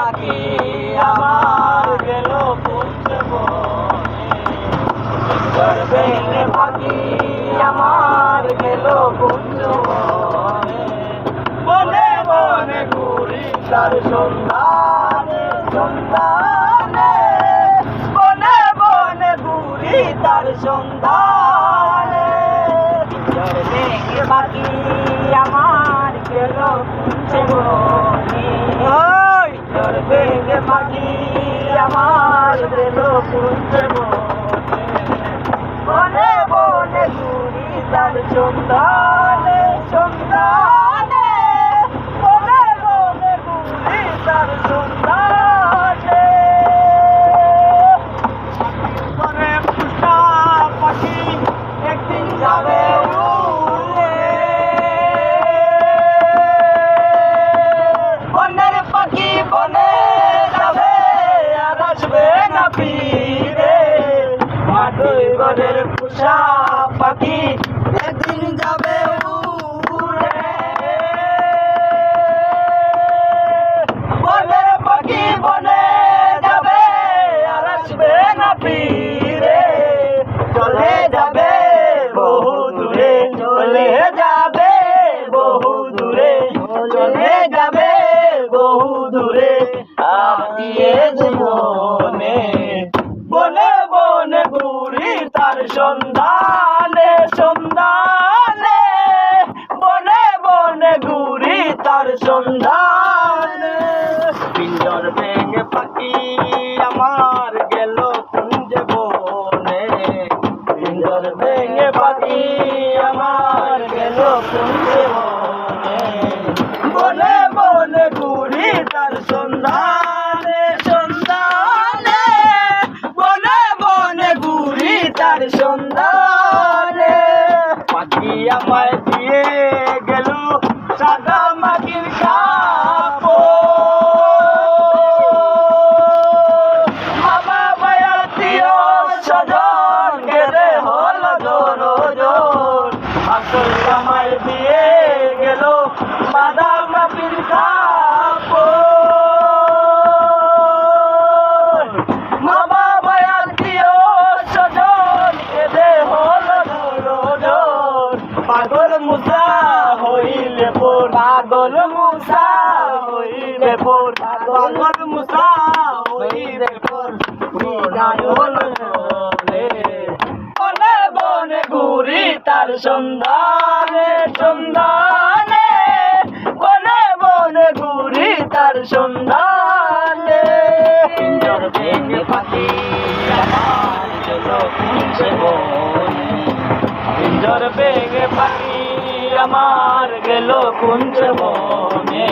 পাখি আমার গেল কুঞ্জ বনে, পিঞ্জর ভেঙে পাখি আমার গেল কুঞ্জ বনে, বনে বনে ঘুরি তার সন্ধানে সন্ধানে, বনে বনে ঘুরি তার সন্ধানে, পিঞ্জর ভেঙে পাখি আমার গেল কুঞ্জ বনে, পিঞ্জর ভেঙে পাখি আমার গেল কুঞ্জ বনে, বনে বনে ঘুরি তার সন্ধানে সন্ধানে, বনে বনে ঘুরি তার সন্ধানে। বনে পুষা পাখি একদিন যাবে উড়ে, বনের পাখি বনে যাবে আর আসবে না ফিরে, মাটির ঘরের পুষা পাখি একদিন যাবে উড়ে, বনের পাখি বনে যাবে আর আসবে না ফিরে, চলে যাবে বহু দূরে, চলে যাবে বহু দূরে, চলে যাবে বহু দূরে, আপিয়ে জীবনে, বনে বনে ঘুরি তার সন্ধানে সন্ধানে, বনে বনে ঘুরি তার সন্ধানে, পিঞ্জর ভেঙে পাখি আমার গেল কুঞ্জ বনে, পিঞ্জর ভেঙে পাখি আমার গেল কুঞ্জ বনে, বনে বনে ঘুরি তার সন্ধানে সন্ধানে, বনে বনে ঘুরি তার সন্ধানে, পাখি আমায় দিয়ে গেল সাদা মাটির কাপড়, মা বাবা আত্মীয় স্বজন গেলে হলো জোর জোর, আসল আমায় দিয়ে গেল সাদা মাটির কাপড়, মা বাবা আত্মীয় স্বজন গেলে হলো জোর জোর, পাগল মুসা হইলে পর, পাগল মুসা হইলে পর, পাগল মুসা হইলে পর, বিদায় হলো চলে, বনে বনে ঘুরি তার সন্ধানে সন্ধানে, বনে বনে ঘুরি তার সন্ধানে, পিঞ্জর ভেঙে পাখি আমার গেল কুঞ্জ বনে, পিঞ্জর ভেঙে পাখি আমার গেল কুঞ্জ বনে।